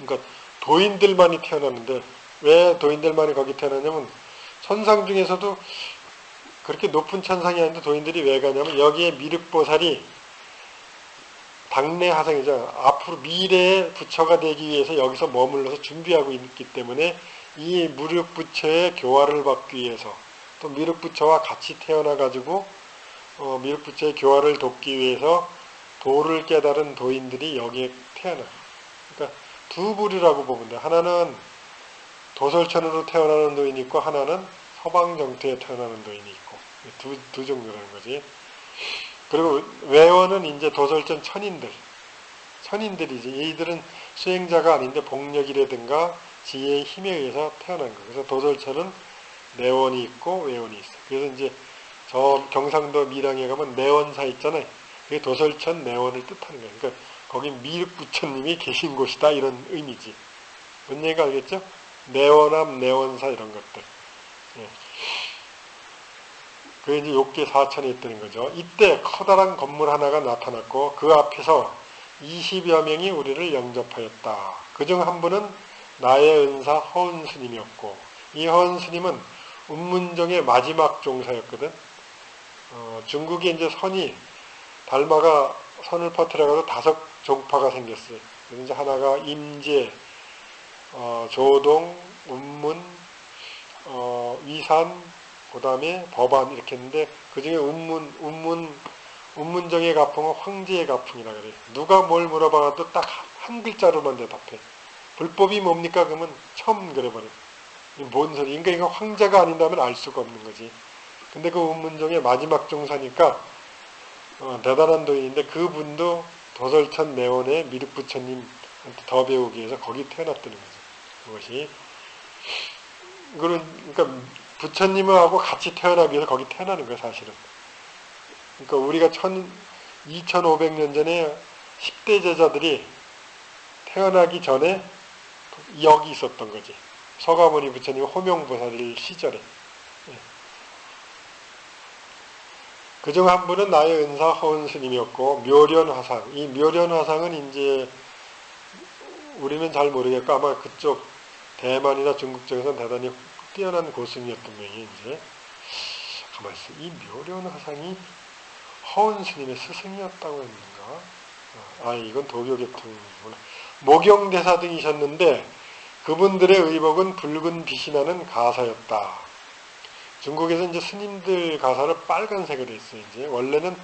[SPEAKER 1] 그러니까 도인들만이 태어났는데 왜 도인들만이 거기 태어나냐면 천상 중에서도 그렇게 높은 천상이 아닌데 도인들이 왜 가냐면 여기에 미륵보살이 당내 하상이죠. 앞으로 미래의 부처가 되기 위해서 여기서 머물러서 준비하고 있기 때문에 이 무륵부처의 교화를 받기 위해서 또 미륵부처와 같이 태어나가지고 미륵부처의 교화를 돕기 위해서 도를 깨달은 도인들이 여기에 태어나요. 그러니까 두 부류라고 보면 돼요. 하나는 도설천으로 태어나는 도인이 있고 하나는 서방정토에 태어나는 도인이 있고 두 종류라는 거지. 그리고 외원은 이제 도설천 천인들이지. 이들은 수행자가 아닌데 복력이라든가 지혜의 힘에 의해서 태어난 거예요. 그래서 도설천은 내원이 있고 외원이 있어. 그래서 이제 저 경상도 밀양에 가면 내원사 있잖아요. 그게 도설천 내원을 뜻하는 거예요. 그러니까 거기 미륵부처님이 계신 곳이다 이런 의미지. 뭔 얘기가 알겠죠? 내원암, 내원사 이런 것들. 예. 그게 이제 욕계 4천에 있다는 거죠. 이때 커다란 건물 하나가 나타났고 그 앞에서 20여 명이 우리를 영접하였다. 그중 한 분은 나의 은사 허은스님이었고 이 허은스님은 운문정의 마지막 종사였거든. 중국에 이제 선이 달마가 선을 퍼뜨려가지고 5 종파가 생겼어요. 그래서 이제 하나가 임제, 조동, 운문, 위산, 그 다음에 법안 이렇게 했는데 그 중에 운문정의 가풍은 황제의 가풍이라 그래요. 누가 뭘 물어봐도 딱 한 글자로만 대답해. 불법이 뭡니까? 그러면 첨 그래버려. 뭔 소리? 그러니까 이거 황제가 아닌다면 알 수가 없는 거지. 근데 그 운문정의 마지막 종사니까 대단한 도인인데 그분도 도설천 내원의 미륵부처님한테 더 배우기 위해서 거기 태어났다는 거죠. 그것이. 그러니까 부처님하고 같이 태어나기 위해서 거기 태어나는 거예요, 사실은. 그러니까 우리가 2500년 전에 10대 제자들이 태어나기 전에 여기 있었던 거지. 서가모니 부처님 호명보살 시절에. 예. 그중 한 분은 나의 은사 허은스님이었고 묘련화상. 이 묘련화상은 이제 우리는 잘 모르겠고 아마 그쪽 대만이나 중국 쪽에서는 대단히 뛰어난 고승이었던 모양이 이제 가만히 있어. 이 묘련화상이 허은스님의 스승이었다고 했는가? 이건 도교계통이구나. 모경대사 등이셨는데 그분들의 의복은 붉은 빛이 나는 가사였다. 중국에서 이제 스님들 가사를 빨간색으로 했어요. 이제 원래는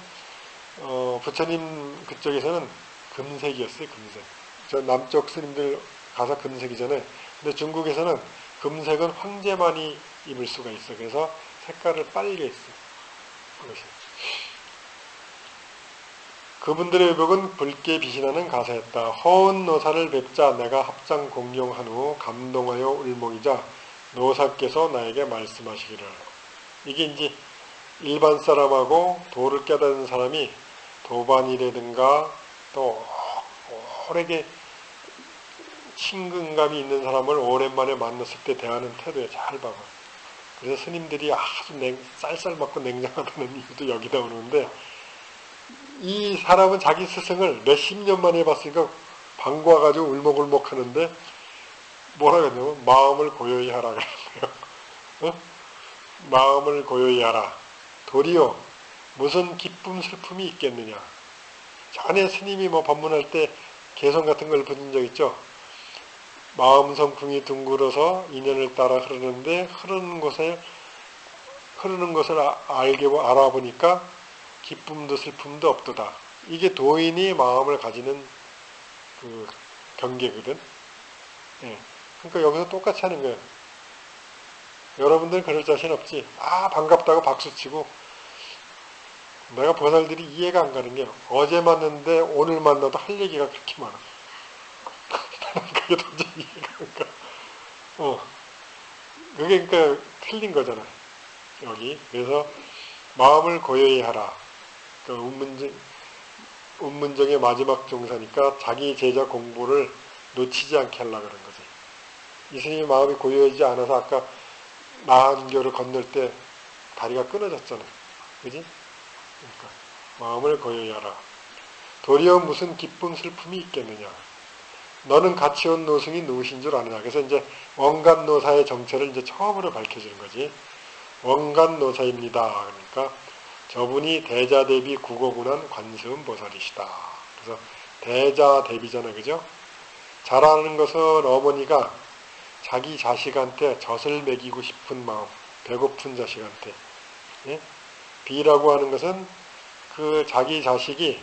[SPEAKER 1] 부처님 그쪽에서는 금색이었어요. 금색. 저 남쪽 스님들 가사 금색이잖아요. 근데 중국에서는 금색은 황제만이 입을 수가 있어. 그래서 색깔을 빨개 했어요. 그것이. 그분들의 의복은 붉게 빛이 나는 가사였다. 허은 노사를 뵙자 내가 합장 공용한 후 감동하여 울먹이자 노사께서 나에게 말씀하시기를. 이게 이제 일반 사람하고 도를 깨닫는 사람이 도반이라든가 또 오래게 친근감이 있는 사람을 오랜만에 만났을 때 대하는 태도에 잘 봐봐. 그래서 스님들이 아주 쌀쌀 맞고 냉정하다는 이유도 여기다 오는데 이 사람은 자기 스승을 몇십 년 만에 봤으니까 반가워가지고 울먹울먹 하는데 뭐라 그러냐면 마음을 고요히 하라 그러네요. 마음을 고요히 하라. 도리어 무슨 기쁨 슬픔이 있겠느냐. 전에 스님이 뭐 법문할 때 개성 같은 걸 부른 적 있죠. 마음 성풍이 둥글어서 인연을 따라 흐르는데 흐르는 것을 알아보니까 기쁨도 슬픔도 없도다. 이게 도인이 마음을 가지는 그 경계거든. 예. 그러니까 여기서 똑같이 하는 거예요. 여러분들은 그럴 자신 없지. 반갑다고 박수치고. 내가 보살들이 이해가 안 가는 게 어제 만났는데 오늘 만나도 할 얘기가 그렇게 많아. 그게 도저히 이해가 안 가. 그게 그러니까 틀린 거잖아. 여기. 그래서 마음을 고요히 하라. 운문정의 마지막 종사니까 자기 제자 공부를 놓치지 않게 하려고 그런 거지. 이 스님이 마음이 고요하지 않아서 아까 나한교를 건널 때 다리가 끊어졌잖아. 그지? 그러니까 마음을 고요히 하라. 도리어 무슨 기쁨 슬픔이 있겠느냐. 너는 같이 온 노승이 누구신 줄 아느냐. 그래서 이제 원간 노사의 정체를 이제 처음으로 밝혀주는 거지. 원간노사입니다. 그러니까 저분이 대자대비 국어군한 관세음보살이시다. 그래서 대자대비잖아요. 그죠? 잘하는 것은 어머니가 자기 자식한테 젖을 먹이고 싶은 마음, 배고픈 자식한테. 예? 비라고 하는 것은 그 자기 자식이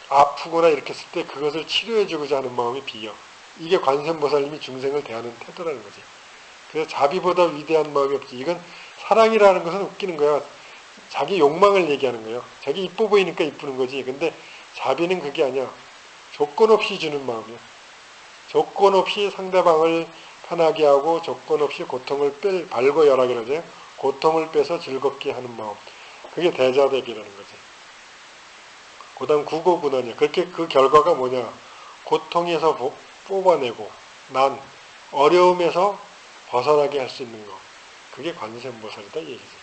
[SPEAKER 1] 아프거나 이렇게 했을 때 그것을 치료해주고자 하는 마음이 비요. 이게 관세음보살님이 중생을 대하는 태도라는 거지. 그래서 자비보다 위대한 마음이 없지. 이건 사랑이라는 것은 웃기는 거야. 자기 욕망을 얘기하는 거예요. 자기 이뻐 보이니까 이쁘는 거지. 근데 자비는 그게 아니야. 조건 없이 주는 마음이야. 조건 없이 상대방을 편하게 하고 조건 없이 고통을 발고열하게 하죠. 고통을 빼서 즐겁게 하는 마음. 그게 대자대비라는 거지. 그 다음 구고군하냐. 그렇게 그 결과가 뭐냐. 고통에서 뽑아내고 난 어려움에서 벗어나게 할 수 있는 거. 그게 관세음보살이다 얘기죠.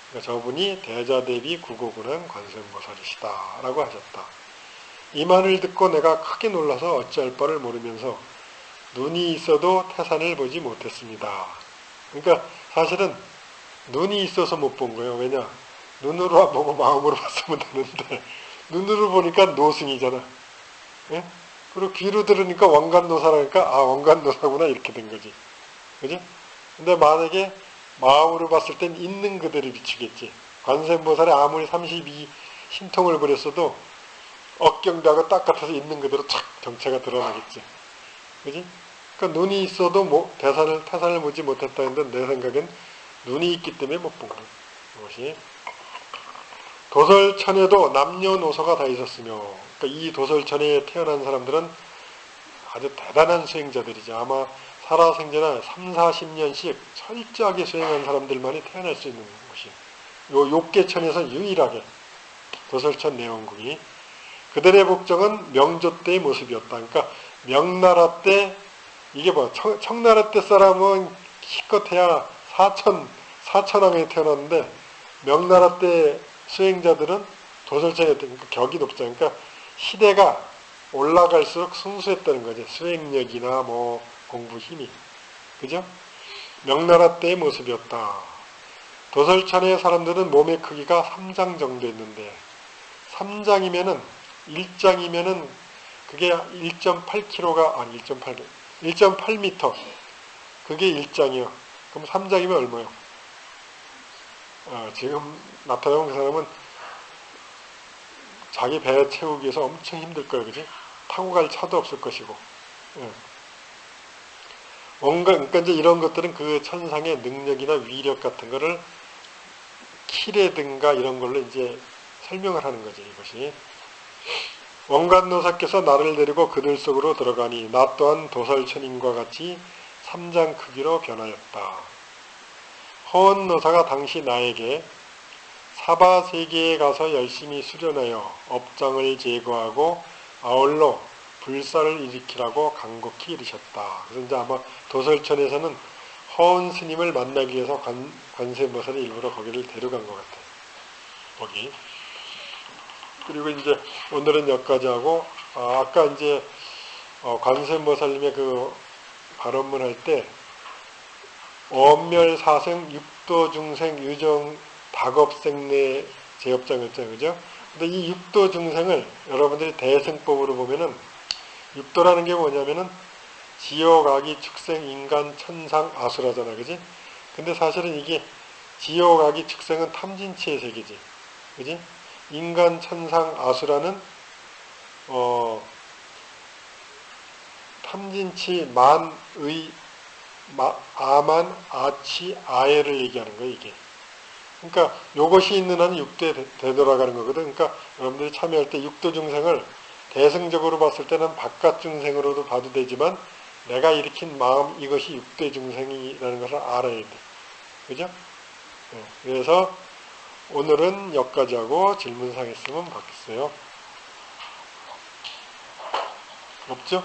[SPEAKER 1] 그러니까 저분이 대자대비 구고군한 관세음보살이시다 라고 하셨다. 이 말을 듣고 내가 크게 놀라서 어찌할 바를 모르면서 눈이 있어도 태산을 보지 못했습니다. 그러니까 사실은 눈이 있어서 못 본 거예요. 왜냐? 눈으로 안 보고 마음으로 봤으면 되는데 눈으로 보니까 노승이잖아. 예? 그리고 귀로 들으니까 원간노사라니까 아 원간노사구나 이렇게 된 거지. 그지? 근데 만약에 마음으로 봤을 땐 있는 그대로 비추겠지. 관세음보살이 아무리 32 신통을 부렸어도 억경대하고 딱 같아서 있는 그대로 착 정체가 드러나겠지. 그지? 그러니까 눈이 있어도 태산을 보지 못했다 했는데 내 생각엔 눈이 있기 때문에 못 본 거예요. 이것이. 도설천에도 남녀노소가 다 있었으며, 그러니까 이 도설천에 태어난 사람들은 아주 대단한 수행자들이죠. 아마 살아생전에 3, 40년씩 철저하게 수행한 사람들만이 태어날 수 있는 곳이에요. 요 욕계천에서 유일하게 도설천 내원궁이 그들의 복정은 명조 때의 모습이었다. 그러니까 명나라 때 이게 뭐 청나라 때 사람은 기껏해야 사천왕에 태어났는데 명나라 때 수행자들은 도설천에 그러니까 격이 높잖아요. 그러니까 시대가 올라갈수록 순수했다는 거죠. 수행력이나 뭐 공부 힘이. 그죠? 명나라 때의 모습이었다. 도설천의 사람들은 몸의 크기가 3장 정도 있는데 3장이면은 1장이면은 그게 1.8kg가 아니 1.8m 그게 1장이요. 그럼 3장이면 얼마요? 지금 나타나온 그 사람은 자기 배 채우기 위해서 엄청 힘들 거예요. 그지? 타고 갈 차도 없을 것이고. 예. 그러니까 이제 이런 것들은 그 천상의 능력이나 위력 같은 거를 키라든가 이런 걸로 이제 설명을 하는 거죠. 이것이. 원간노사께서 나를 데리고 그들 속으로 들어가니 나 또한 도설천인과 같이 3장 크기로 변하였다. 허원노사가 당시 나에게 사바세계에 가서 열심히 수련하여 업장을 제거하고 아울러 불사를 일으키라고 간곡히 이르셨다. 그래서 이제 아마 도설천에서는 허원 스님을 만나기 위해서 관세음보살이 일부러 거기를 데려간 것 같아요. 거기. 그리고 이제 오늘은 여기까지 하고 아까 이제 관세음보살님의 그 발언문 할 때 엄멸사생 육도중생 유정 다겁생내 제업장이었잖아요. 그죠? 근데 이 육도중생을 여러분들이 대승법으로 보면은 육도라는 게 뭐냐면은 지옥, 악이, 축생, 인간, 천상, 아수라잖아. 그지? 근데 사실은 이게 지옥, 악이, 축생은 탐진치의 세계지. 그지? 인간, 천상, 아수라는 탐진치, 만, 의, 아만, 아치, 아해를 얘기하는 거예요. 이게. 그러니까 요것이 있는 한은 육도에 되돌아가는 거거든. 그러니까 여러분들이 참여할 때 육도 중생을 대승적으로 봤을 때는 바깥 중생으로도 봐도 되지만 내가 일으킨 마음 이것이 육대 중생이라는 것을 알아야 돼. 그죠? 네. 그래서 오늘은 여기까지 하고 질문사항 있으면 받겠어요. 없죠?